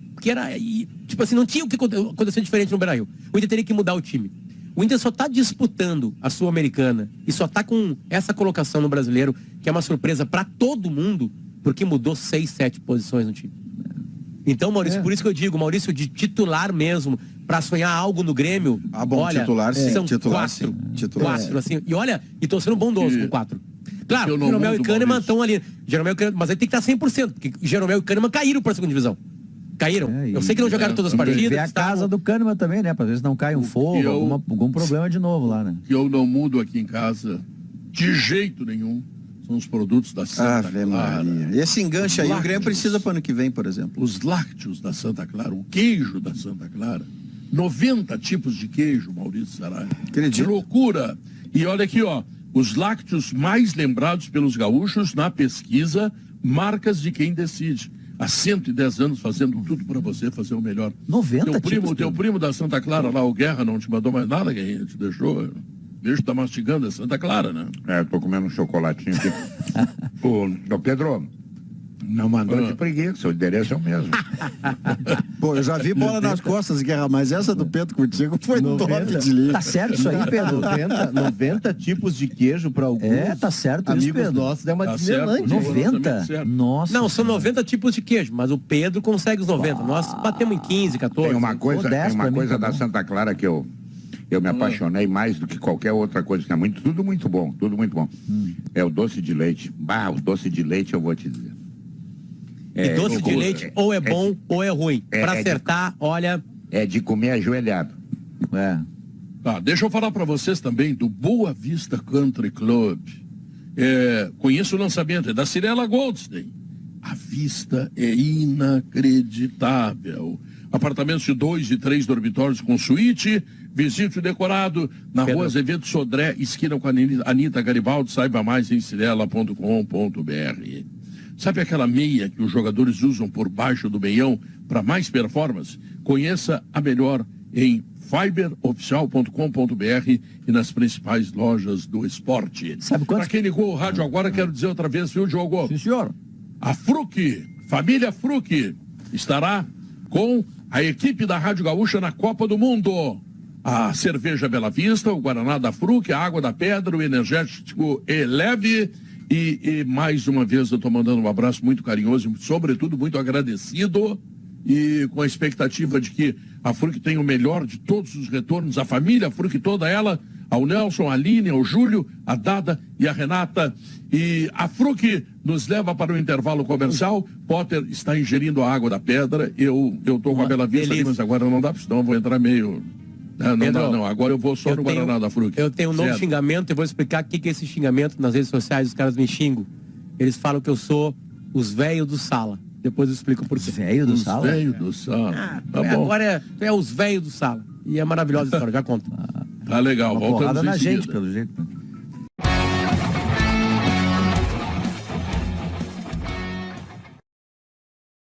tipo assim, não tinha o que acontecer diferente no Beira-Rio. O Inter teria que mudar o time. O Inter só está disputando a Sul-Americana e só está com essa colocação no Brasileiro, que é uma surpresa para todo mundo, porque mudou 6, 7 posições no time. Então, Maurício, por isso que eu digo, Maurício, de titular mesmo, para sonhar algo no Grêmio, bom, olha, titular sim, são titular 4, sim, titular sim. assim, e olha, e tô sendo bondoso com 4. Claro, eu não Jeromel e mudo, Kahneman Maurício. estão ali. Jeromel e Kahneman, mas aí tem que estar 100%, porque Jeromel e Kahneman caíram para a segunda divisão. Caíram. Eu sei que não jogaram todas as Tem que partidas. ver a casa do Kahneman também, né? Pra vezes não cai um fogo, algum problema de novo lá, né? Que eu não mudo aqui em casa de jeito nenhum são os produtos da Santa Ave Clara. Maria. Esse enganche aí, o Grêmio Lácteos. precisa para ano que vem, por exemplo. Os lácteos da Santa Clara, o queijo da Santa Clara. 90 tipos de queijo, Maurício Sarai. Acredito. Que loucura! E olha aqui, ó, os lácteos mais lembrados pelos gaúchos na pesquisa Marcas de Quem Decide. Há 110 anos fazendo tudo para você fazer o melhor. 90 Teu primo da Santa Clara lá, o Guerra, não te mandou mais nada, Guerrinha? Te deixou? Vejo que tá mastigando, é Santa Clara, né? Tô comendo um chocolatinho aqui. Ô, Pedro, não mandou de preguiça, o endereço é o mesmo. Pô, eu já vi bola nas costas, Guerra, mas essa do Pedro contigo foi 90. top de livro. Tá certo isso aí, Pedro? 90 tipos de queijo para alguns Tá certo isso, amigos Pedro. nossos. É uma Tá Disneylândia. certo. 90? Certo. Nossa. Não, são 90 tipos de queijo, mas o Pedro consegue os 90. Nós batemos em 15, 14. Tem uma coisa, Modesto tem uma pra mim, coisa tá da bom. Santa Clara que eu me apaixonei mais do que qualquer outra coisa. Que é tudo muito bom, tudo muito bom. É o doce de leite. O doce de leite eu vou te dizer. E doce de leite ou é bom ou é ruim. Pra acertar, olha... É de comer ajoelhado. Tá, deixa eu falar para vocês também do Boa Vista Country Club. Conheço o lançamento, é da Cirela Goldstein. A vista é inacreditável. Apartamentos de 2 e 3 dormitórios com suíte, visite o decorado na rua Azevedo Sodré, esquina com a Anita Garibaldi. Saiba mais em cirela.com.br. Sabe aquela meia que os jogadores usam por baixo do meião para mais performance? Conheça a melhor em fiberoficial.com.br e nas principais lojas do esporte. Sabe quantos- Para quem ligou o rádio agora, quero dizer outra vez, viu, Diogo? Sim, senhor. A Fruc, família Fruc, estará com a equipe da Rádio Gaúcha na Copa do Mundo. A cerveja Bela Vista, o Guaraná da Fruc, a água da pedra, o energético Eleve. E mais uma vez eu estou mandando um abraço muito carinhoso e, sobretudo, muito agradecido e com a expectativa de que a Fruc tenha o melhor de todos os retornos, a família Fruc toda ela, ao Nelson, a Aline, ao Júlio, a Dada e a Renata. E a Fruc nos leva para o intervalo comercial. Potter está ingerindo a água da pedra. Eu estou com a Bela Vista ali, mas agora não dá, senão eu vou entrar meio Pedro, não. Agora eu vou só no Guaraná da Fruc. Eu tenho um novo Certo. xingamento, eu vou explicar o que é esse xingamento nas redes sociais, os caras me xingam. Eles falam que eu sou os velhos do Sala. Depois eu explico por quê. Velho do Os sala? velhos do sala. Tá bom. Agora é os velhos do Sala. E é maravilhosa a história, já conto. Tá legal, Uma voltamos porrada em na seguida. gente, pelo jeito.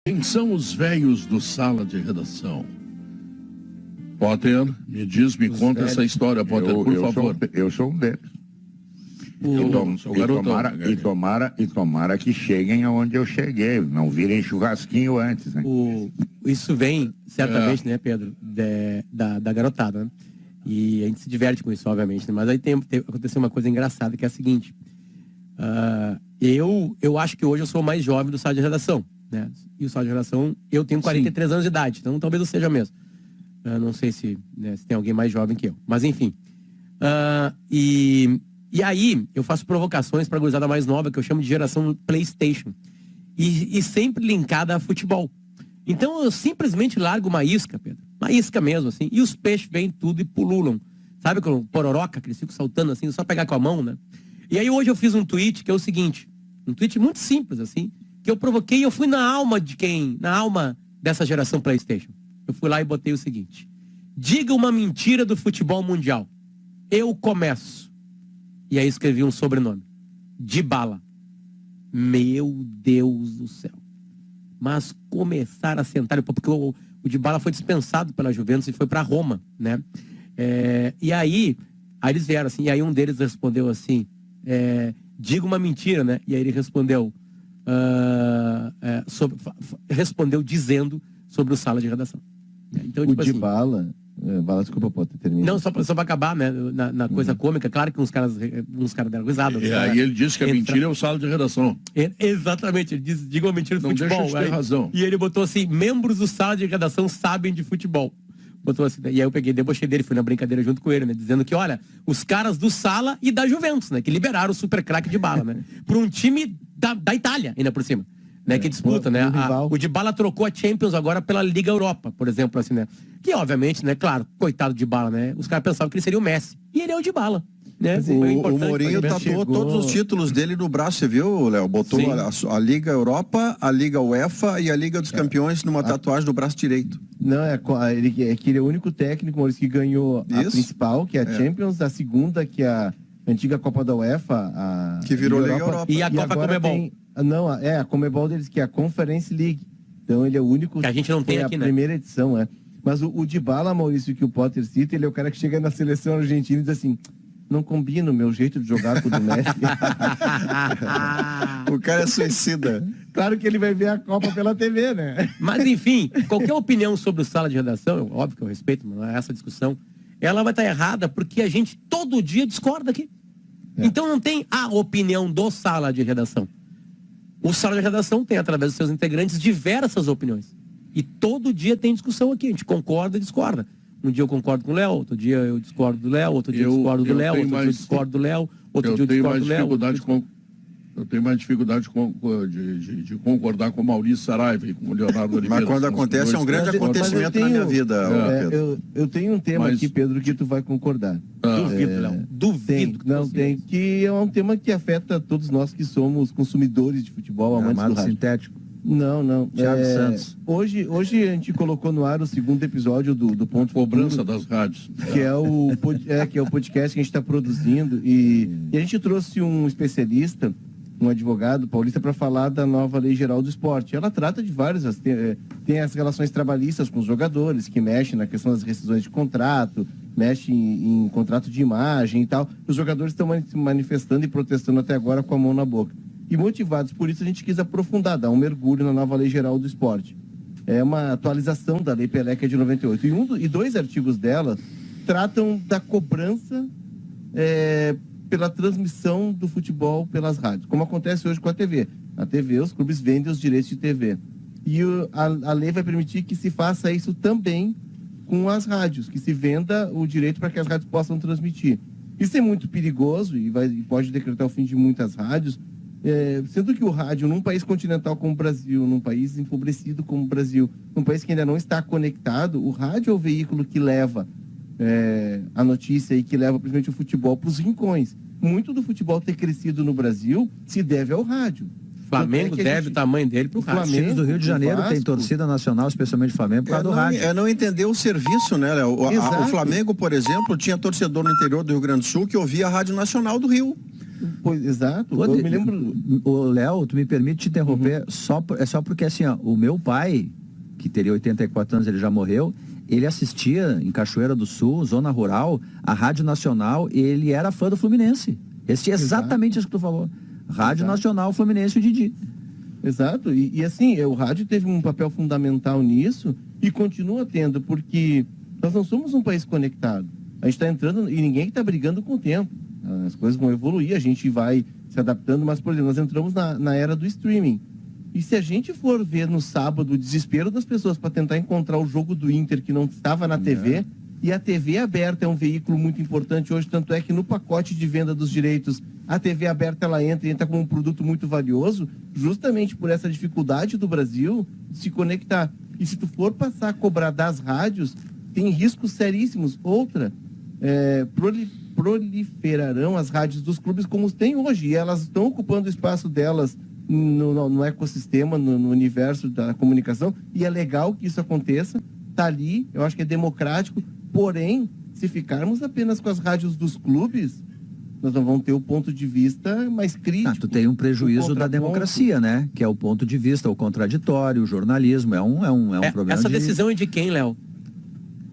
Quem são os velhos do sala de redação? Potter, me conta essa história, Potter, por favor. Eu sou um deles. Sou garotão. E tomara que cheguem aonde eu cheguei, não virem churrasquinho antes, né? Isso vem, certamente, né, Pedro, da garotada, né? E a gente se diverte com isso, obviamente, né? Mas aí aconteceu uma coisa engraçada, que é a seguinte. Eu acho que hoje eu sou o mais jovem do sala de redação, né? E o sala de redação, eu tenho 43 anos de idade, então talvez eu seja mesmo. Não sei se tem alguém mais jovem que eu. Mas enfim. E aí, eu faço provocações para a gurizada mais nova, que eu chamo de geração PlayStation. E sempre linkada a futebol. Então eu simplesmente largo uma isca, Pedro. Uma isca mesmo, assim. E os peixes vêm tudo e pululam. Sabe com pororoca, que eles ficam saltando assim, só pegar com a mão, né? E aí hoje eu fiz um tweet que é o seguinte. Um tweet muito simples, assim. Que eu provoquei e eu fui na alma dessa geração PlayStation. Eu fui lá e botei o seguinte. Diga uma mentira do futebol mundial. Eu começo. E aí escrevi um sobrenome. Dybala. Meu Deus do céu. Mas começaram a sentar, porque o Dybala foi dispensado pela Juventus e foi para Roma, né? E aí eles vieram assim, e aí um deles respondeu assim, diga uma mentira, né? E aí ele respondeu, respondeu dizendo sobre o sala de redação. Então, O tipo assim, Dybala... Bala, desculpa, pode terminar. não, só pra acabar, né? Na coisa cômica, claro que uns caras deram risada. E aí ele disse que a mentira é o sala de redação. Exatamente, ele diz, diga uma mentira do Não futebol. deixa de ter razão. E ele botou assim, membros do sala de redação sabem de futebol. Botou assim, e aí eu peguei, debochei dele, fui na brincadeira junto com ele, né? Dizendo que, olha, os caras do Sala e da Juventus, né? Que liberaram o super craque de bala, né? Para um time da Itália, ainda por cima. Né, que disputa, né? O Dybala trocou a Champions agora pela Liga Europa, por exemplo, assim, né? Que obviamente, né? Claro, coitado de Dybala, né? Os caras pensavam que ele seria o Messi. E ele é o Dybala, né? O Mourinho tatuou todos os títulos dele no braço, você viu, Léo? Botou a Liga Europa, a Liga UEFA e a Liga dos Campeões numa tatuagem do braço direito. Não, ele é o único técnico, Maurício, que ganhou a principal, que é a Champions, a segunda, que é a antiga Copa da UEFA, que virou Liga Europa. E a Copa Comebol. A Comebol deles, que é a Conference League. Então ele é o único... Que a gente não tem aqui, a né? primeira edição, Mas o Dybala, Maurício, que o Potter cita, ele é o cara que chega na seleção argentina e diz assim... Não combina o meu jeito de jogar com o do Messi. O cara é suicida. Claro que ele vai ver a Copa pela TV, né? Mas, enfim, qualquer opinião sobre o sala de redação, óbvio que eu respeito, mas essa discussão, ela vai estar errada porque a gente todo dia discorda aqui. Então não tem a opinião do sala de redação. O sala de redação tem, através dos seus integrantes, diversas opiniões. E todo dia tem discussão aqui. A gente concorda e discorda. Um dia eu concordo com o Léo, outro dia eu discordo do Léo, outro dia eu discordo do Léo, outro dia eu discordo do Léo, outro dia eu discordo do Léo. Eu tenho mais dificuldade de concordar com o Maurício Saraiva e com o Leonardo Oliveira. Mas quando acontece é um grande acontecimento na minha vida, Pedro. Eu tenho um tema aqui, Pedro, que tu vai concordar. Duvido, Léo. Duvido. Que é um tema que afeta todos nós que somos consumidores de futebol, amantes do rádio. Sintético. Não. Thiago Santos. Hoje a gente colocou no ar o segundo episódio do Ponto Cobrança Futuro, das rádios. que é o podcast que a gente está produzindo. E a gente trouxe um especialista, um advogado paulista, para falar da nova Lei Geral do Esporte. Ela trata de várias... Tem as relações trabalhistas com os jogadores, que mexem na questão das rescisões de contrato, mexe em contrato de imagem e tal. Os jogadores estão se manifestando e protestando até agora com a mão na boca. E motivados por isso, a gente quis aprofundar, dar um mergulho na nova Lei Geral do Esporte. É uma atualização da Lei Pelé, que é de 98. E dois artigos dela tratam da cobrança pela transmissão do futebol pelas rádios, como acontece hoje com a TV. Na TV, os clubes vendem os direitos de TV. E a lei vai permitir que se faça isso também com as rádios, que se venda o direito para que as rádios possam transmitir. Isso é muito perigoso e pode decretar o fim de muitas rádios, sendo que o rádio, num país continental como o Brasil, num país empobrecido como o Brasil, num país que ainda não está conectado, o rádio é o veículo que leva a notícia aí que leva principalmente o futebol para os rincões. Muito do futebol ter crescido no Brasil se deve ao rádio. Flamengo Tanto é que deve o tamanho dele pro rádio. Os times do Rio de Janeiro Vasco, tem torcida nacional, especialmente o Flamengo, por causa do rádio. É não entender o serviço, né, Léo? O Exato. Flamengo, por exemplo, tinha torcedor no interior do Rio Grande do Sul que ouvia a Rádio Nacional do Rio. Pois, exato. Eu me lembro. Ô, Léo, tu me permite te interromper, só porque assim, ó, o meu pai, que teria 84 anos, ele já morreu, ele assistia em Cachoeira do Sul, zona rural, a Rádio Nacional, e ele era fã do Fluminense. Esse é exatamente isso que tu falou. Rádio Nacional, Fluminense e o Didi. Exato. E assim, o rádio teve um papel fundamental nisso e continua tendo, porque nós não somos um país conectado. A gente está entrando e ninguém está brigando com o tempo. As coisas vão evoluir, a gente vai se adaptando, mas, por exemplo, nós entramos na era do streaming. E se a gente for ver no sábado o desespero das pessoas para tentar encontrar o jogo do Inter que não estava na TV, e a TV aberta é um veículo muito importante hoje, tanto é que no pacote de venda dos direitos, a TV aberta ela entra como um produto muito valioso, justamente por essa dificuldade do Brasil de se conectar. E se tu for passar a cobrar das rádios, tem riscos seríssimos. Outra, proliferarão as rádios dos clubes como tem hoje, e elas estão ocupando o espaço delas no ecossistema, no universo da comunicação, e é legal que isso aconteça, tá ali, eu acho que é democrático, porém, se ficarmos apenas com as rádios dos clubes, nós não vamos ter o ponto de vista mais crítico. Tu tem um prejuízo da democracia, né? Que é o ponto de vista, o contraditório, o jornalismo, é um problema. Essa decisão é de quem, Léo?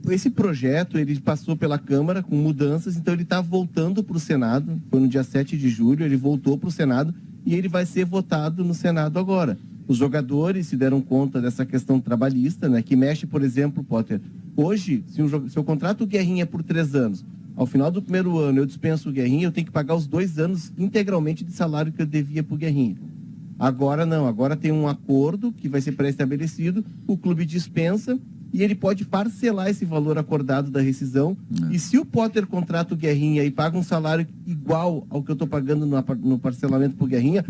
Esse projeto, ele passou pela Câmara com mudanças, então ele está voltando para o Senado, foi no dia 7 de julho, ele voltou para o Senado e ele vai ser votado no Senado agora. Os jogadores se deram conta dessa questão trabalhista, né, que mexe, por exemplo, Potter, hoje, se eu contrato o Guerrinha por 3 anos, ao final do primeiro ano eu dispenso o Guerrinha, eu tenho que pagar os 2 anos integralmente de salário que eu devia para o Guerrinha. Agora não, agora tem um acordo que vai ser pré-estabelecido, o clube dispensa e ele pode parcelar esse valor acordado da rescisão. E se o Potter contrata o Guerrinha e paga um salário igual ao que eu estou pagando no parcelamento para o Guerrinha,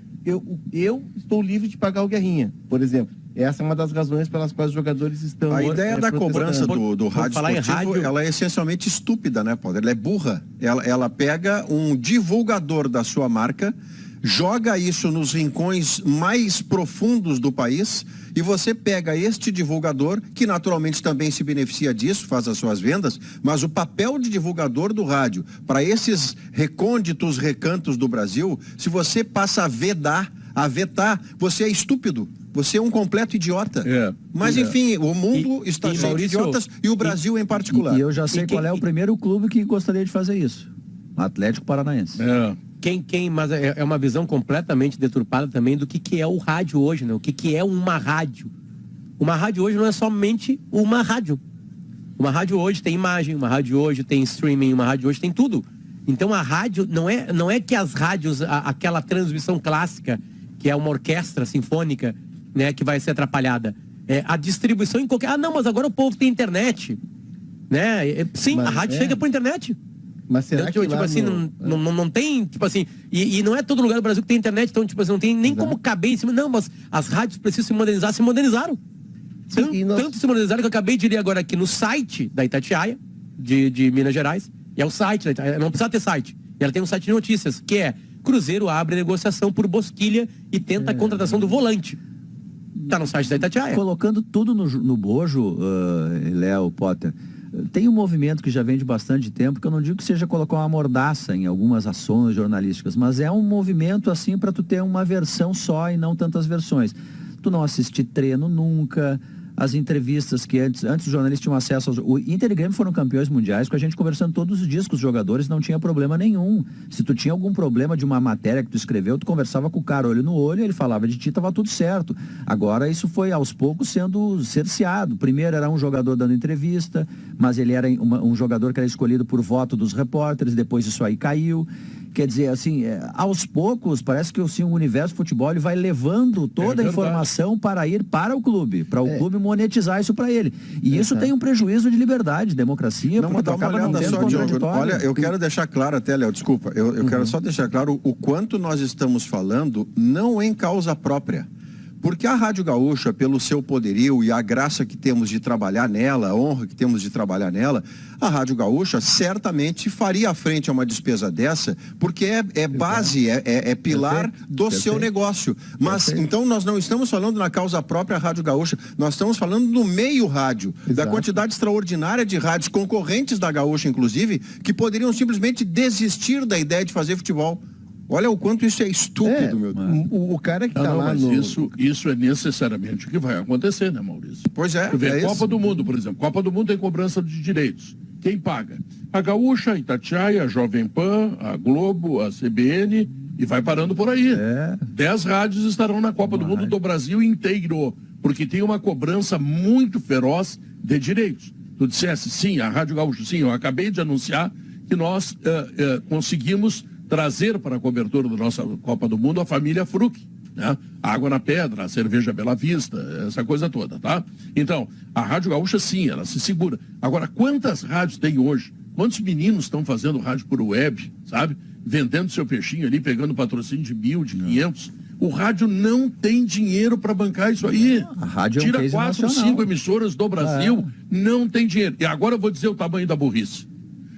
eu estou livre de pagar o Guerrinha, por exemplo. Essa é uma das razões pelas quais os jogadores estão... A ideia da cobrança do rádio falar em esportivo, rádio... ela é essencialmente estúpida, né, Potter? Ela é burra. Ela pega um divulgador da sua marca, joga isso nos rincões mais profundos do país e você pega este divulgador, que naturalmente também se beneficia disso, faz as suas vendas, mas o papel de divulgador do rádio para esses recônditos recantos do Brasil, se você passa a vetar, você é estúpido. Você é um completo idiota. Mas, enfim, o mundo está cheio de Maurício, idiotas e o Brasil em particular. E eu já sei qual é o primeiro clube que gostaria de fazer isso. O Atlético Paranaense. Mas é uma visão completamente deturpada também do que é o rádio hoje, né? O que é uma rádio. Uma rádio hoje não é somente uma rádio. Uma rádio hoje tem imagem, uma rádio hoje tem streaming, uma rádio hoje tem tudo. Então a rádio, não é que as rádios, aquela transmissão clássica, que é uma orquestra sinfônica, né, que vai ser atrapalhada. A distribuição em qualquer... não, mas agora o povo tem internet. Né? Sim, mas a rádio chega por internet. Mas será que tipo assim, não tem, tipo assim, e não é todo lugar do Brasil que tem internet, então, tipo assim, não tem nem como caber em cima. Não, mas as rádios precisam se modernizar, se modernizaram. Tanto se modernizaram que eu acabei de ler agora aqui no site da Itatiaia, de Minas Gerais, e é o site da Itatiaia, não precisa ter site. E ela tem um site de notícias, que é: Cruzeiro abre negociação por Bosquilha e tenta a contratação do volante. Tá no site da Itatiaia. Colocando tudo no bojo, Léo, Potter, tem um movimento que já vem de bastante tempo, que eu não digo que seja colocar uma mordaça em algumas ações jornalísticas, mas é um movimento assim para tu ter uma versão só e não tantas versões. Tu não assiste treino nunca, as entrevistas que antes os jornalistas tinham acesso o Inter e Grêmio foram campeões mundiais com a gente conversando todos os dias com os jogadores, não tinha problema nenhum. Se tu tinha algum problema de uma matéria que tu escreveu, tu conversava com o cara olho no olho, ele falava de ti, tava tudo certo. Agora isso foi aos poucos sendo cerceado. Primeiro era um jogador dando entrevista, mas ele era um jogador que era escolhido por voto dos repórteres, depois isso aí caiu. Quer dizer, assim, aos poucos, parece que assim, o universo do futebol ele vai levando toda a informação para ir para o clube, para o clube monetizar isso para ele. E isso tem um prejuízo de liberdade, democracia, Não, mas dá uma olhada só, Diogo. Olha, eu quero deixar claro até, Léo, desculpa, eu quero só deixar claro o quanto nós estamos falando não em causa própria. Porque a Rádio Gaúcha, pelo seu poderio e a graça que temos de trabalhar nela, a honra que temos de trabalhar nela, a Rádio Gaúcha certamente faria frente a uma despesa dessa, porque é base, é pilar do seu negócio. Mas, então, nós não estamos falando na causa própria Rádio Gaúcha, nós estamos falando do meio rádio, da quantidade extraordinária de rádios concorrentes da Gaúcha, inclusive, que poderiam simplesmente desistir da ideia de fazer futebol. Olha o quanto isso é estúpido, meu Deus. O cara que tá Não, lá mas no... isso é necessariamente o que vai acontecer, né, Maurício? Pois é, Tu vê, é Copa isso. do Mundo, por exemplo. Copa do Mundo tem cobrança de direitos. Quem paga? A Gaúcha, a Itatiaia, a Jovem Pan, a Globo, a CBN e vai parando por aí. 10 rádios estarão na Copa do Mundo do Brasil inteiro, porque tem uma cobrança muito feroz de direitos. Tu dissesse, sim, a Rádio Gaúcha, sim, eu acabei de anunciar que nós conseguimos trazer para a cobertura da nossa Copa do Mundo a família Fruc, né? Água na Pedra, a cerveja Bela Vista, essa coisa toda, tá? Então, a Rádio Gaúcha, sim, ela se segura. Agora, quantas rádios tem hoje? Quantos meninos estão fazendo rádio por web, sabe? Vendendo seu peixinho ali, pegando patrocínio de 1.000, de 500. O rádio não tem dinheiro para bancar isso aí. A rádio é um Tira case 4, nacional. 5 emissoras do Brasil, não tem dinheiro. E agora eu vou dizer o tamanho da burrice.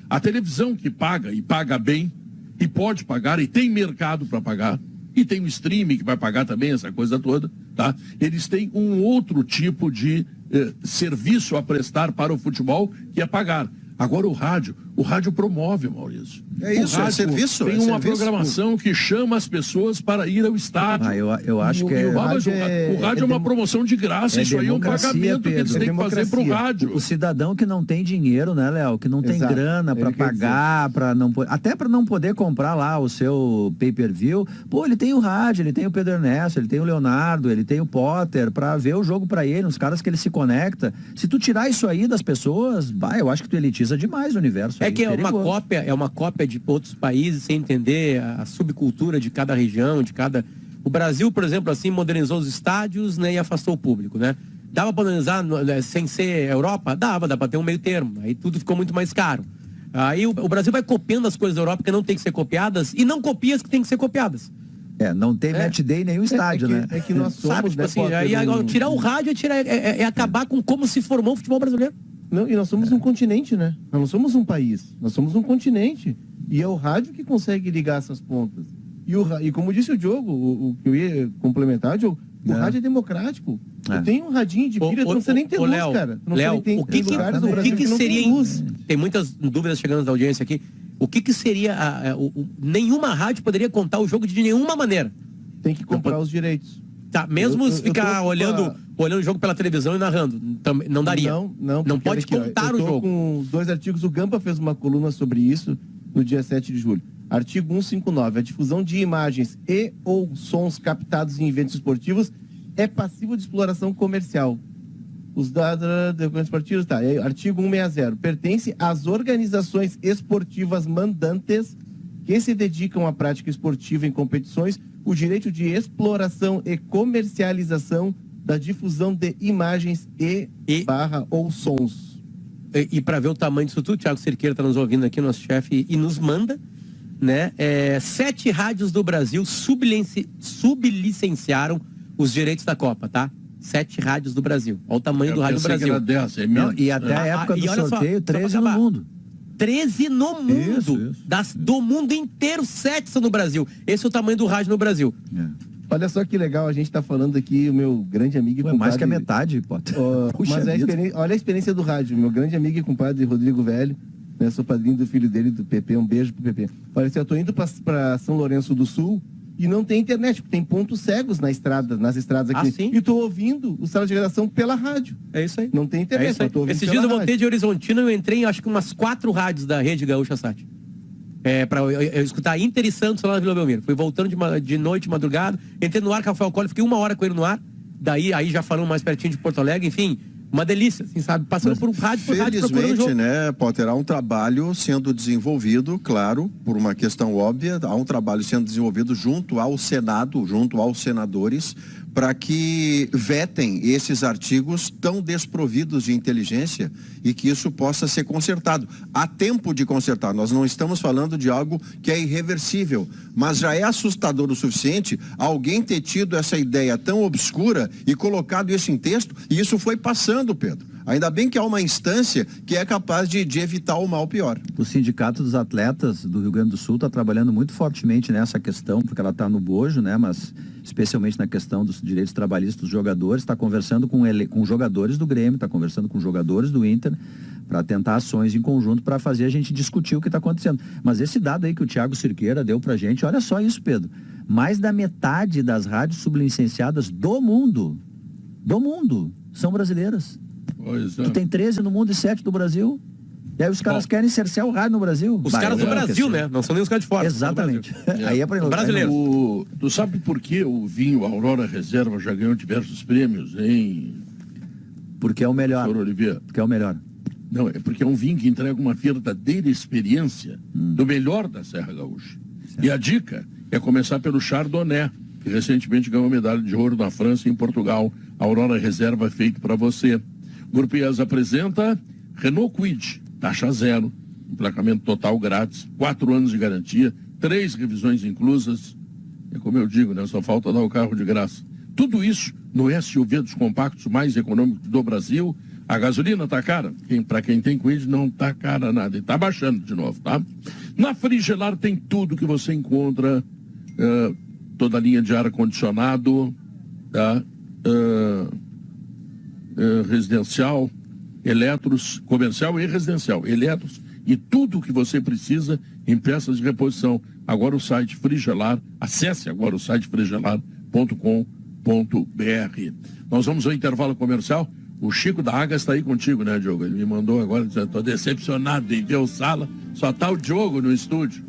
A televisão que paga, e paga bem, e pode pagar, e tem mercado para pagar, e tem o streaming que vai pagar também, essa coisa toda, tá? Eles têm um outro tipo de serviço a prestar para o futebol, que é pagar. Agora o rádio promove, Maurício. É isso, O rádio é serviço. Tem é uma serviço. programação que chama as pessoas para ir ao estádio. Eu acho que o rádio é uma demo- promoção de graça, isso aí é um democracia, pagamento que eles Pedro. têm que fazer para o Democracia. rádio. O cidadão que não tem dinheiro, né, Léo? Que não tem Exato. grana para Ele quer pagar, até para não poder comprar lá o seu pay-per-view. Pô, ele tem o rádio, ele tem o Pedro Ernesto, ele tem o Leonardo, ele tem o Potter para ver o jogo para ele, os caras que ele se conecta. Se tu tirar isso aí das pessoas, eu acho que tu elitiza demais o universo. É aí, que perigoso. é uma cópia de outros países sem entender a subcultura de cada região, de cada... O Brasil, por exemplo, assim, modernizou os estádios, né, e afastou o público, né? Dava para modernizar sem ser Europa? Dá para ter um meio termo. Aí tudo ficou muito mais caro. Aí o Brasil vai copiando as coisas da Europa que não tem que ser copiadas e não copia as que tem que ser copiadas. Não tem match day nem o estádio, né? É que nós somos, Sabe, tipo né, assim, Potter, aí agora, tirar o rádio é acabar com como se formou o futebol brasileiro. Não, e nós somos um continente, né? Nós não somos um país, nós somos um continente. E é o rádio que consegue ligar essas pontas. E como disse o Diogo, o que eu ia complementar, Diogo, o rádio é democrático. Tu tem um radinho de pilha, tu não precisa nem ter luz, Léo, cara. Tu não Léo, precisa nem ter- o que tem lugares no que Brasil não tem seria... luz. Tem muitas dúvidas chegando da audiência aqui. O que seria... nenhuma rádio poderia contar o jogo de nenhuma maneira. Tem que comprar os direitos. Tá, mesmo Eu se ficar tô olhando o jogo pela televisão e narrando, também não daria. Não Não porque pode olha aqui, ó, contar eu o tô jogo. com os 2 artigos, o Gampa fez uma coluna sobre isso no dia 7 de julho. Artigo 159, a difusão de imagens e ou sons captados em eventos esportivos é passivo de exploração comercial. Os dados de eventos esportivos, tá. Artigo 160, pertence às organizações esportivas mandantes que se dedicam à prática esportiva em competições o direito de exploração e comercialização da difusão de imagens ou sons. E para ver o tamanho disso tudo, o Thiago Cerqueira está nos ouvindo aqui, nosso chefe, e nos manda, né? 7 rádios do Brasil sublicenciaram os direitos da Copa, tá? 7 rádios do Brasil. Olha o tamanho do rádio do Brasil. E até a época do olha só, sorteio, só pra 13 no acabar. mundo. 13 no mundo. Isso. Do mundo inteiro, 7 são no Brasil. Esse é o tamanho do rádio no Brasil. Olha só que legal, a gente tá falando aqui, o meu grande amigo e Ué, compadre... mais que a metade, Potter. Puxa Mas vida. olha a experiência do rádio. Meu grande amigo e compadre Rodrigo Velho, né, sou padrinho do filho dele, do PP, um beijo pro PP. Olha, assim, eu tô indo pra São Lourenço do Sul e não tem internet, porque tem pontos cegos nas estradas aqui. sim? E tô ouvindo o Sala de Redação pela rádio. É isso aí. Não tem É internet, isso aí. eu tô ouvindo Esses pela dias eu rádio. voltei de Horizontina e eu entrei em acho que umas 4 rádios da Rede Gaúcha Sat. Pra eu escutar Inter e Santos lá na Vila Belmiro. Fui voltando de noite, de madrugada, entrei no ar com o Rafael Collor, fiquei 1 hora com ele no ar. Daí aí já falamos mais pertinho de Porto Alegre, enfim, uma delícia, assim, sabe? Passando por rádio procurando o Felizmente, jogo. né, Potter, há um trabalho sendo desenvolvido, claro, por uma questão óbvia, há um trabalho sendo desenvolvido junto ao Senado, junto aos senadores, para que vetem esses artigos tão desprovidos de inteligência e que isso possa ser consertado. Há tempo de consertar, nós não estamos falando de algo que é irreversível, mas já é assustador o suficiente alguém ter tido essa ideia tão obscura e colocado isso em texto, e isso foi passando, Pedro. Ainda bem que há uma instância que é capaz de evitar o mal pior. O Sindicato dos Atletas do Rio Grande do Sul está trabalhando muito fortemente nessa questão, porque ela está no bojo, né? Mas especialmente na questão dos direitos trabalhistas dos jogadores, está conversando com jogadores do Grêmio, está conversando com jogadores do Inter, para tentar ações em conjunto para fazer a gente discutir o que está acontecendo. Mas esse dado aí que o Thiago Cirqueira deu para a gente, olha só isso, Pedro. Mais da metade das rádios sublicenciadas do mundo, são brasileiras. Pois é. Tu tem 13 no mundo e 7 do Brasil. E aí os caras querem cercear o rádio no Brasil. Os caras do Brasil, né? Não são nem os caras de fora. Exatamente. Aí é para brasileiro. Tu sabe por que o vinho Aurora Reserva já ganhou diversos prêmios, hein? Porque é o melhor. Senhor Oliveira? Porque é o melhor. Não, é porque é um vinho que entrega uma verdadeira experiência do melhor da Serra Gaúcha. E a dica é começar pelo Chardonnay, que recentemente ganhou medalha de ouro na França e em Portugal. A Aurora Reserva feito para você. Grupo IES apresenta Renault Kwid, taxa zero, emplacamento total grátis, 4 anos de garantia, 3 revisões inclusas. É como eu digo, né? Só falta dar o carro de graça. Tudo isso no SUV dos compactos mais econômicos do Brasil. A gasolina tá cara? Para quem tem Kwid não tá cara nada. E tá baixando de novo, tá? Na Frigelar tem tudo que você encontra, toda a linha de ar-condicionado, tá? Residencial, eletros, comercial e residencial, eletros e tudo o que você precisa em peças de reposição. Agora o site Frigelar, acesse agora o site frigelar.com.br. Nós vamos ao intervalo comercial. O Chico da Águia está aí contigo, né, Diogo? Ele me mandou agora, estou decepcionado em ver o Sala, só tá o Diogo no estúdio.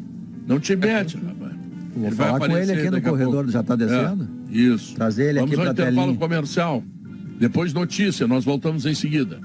Não te mete, rapaz. Vou falar com ele aqui no corredor, já está descendo? Isso. Trazer ele vamos aqui para ao a intervalo telinha. comercial. Depois notícia, nós voltamos em seguida.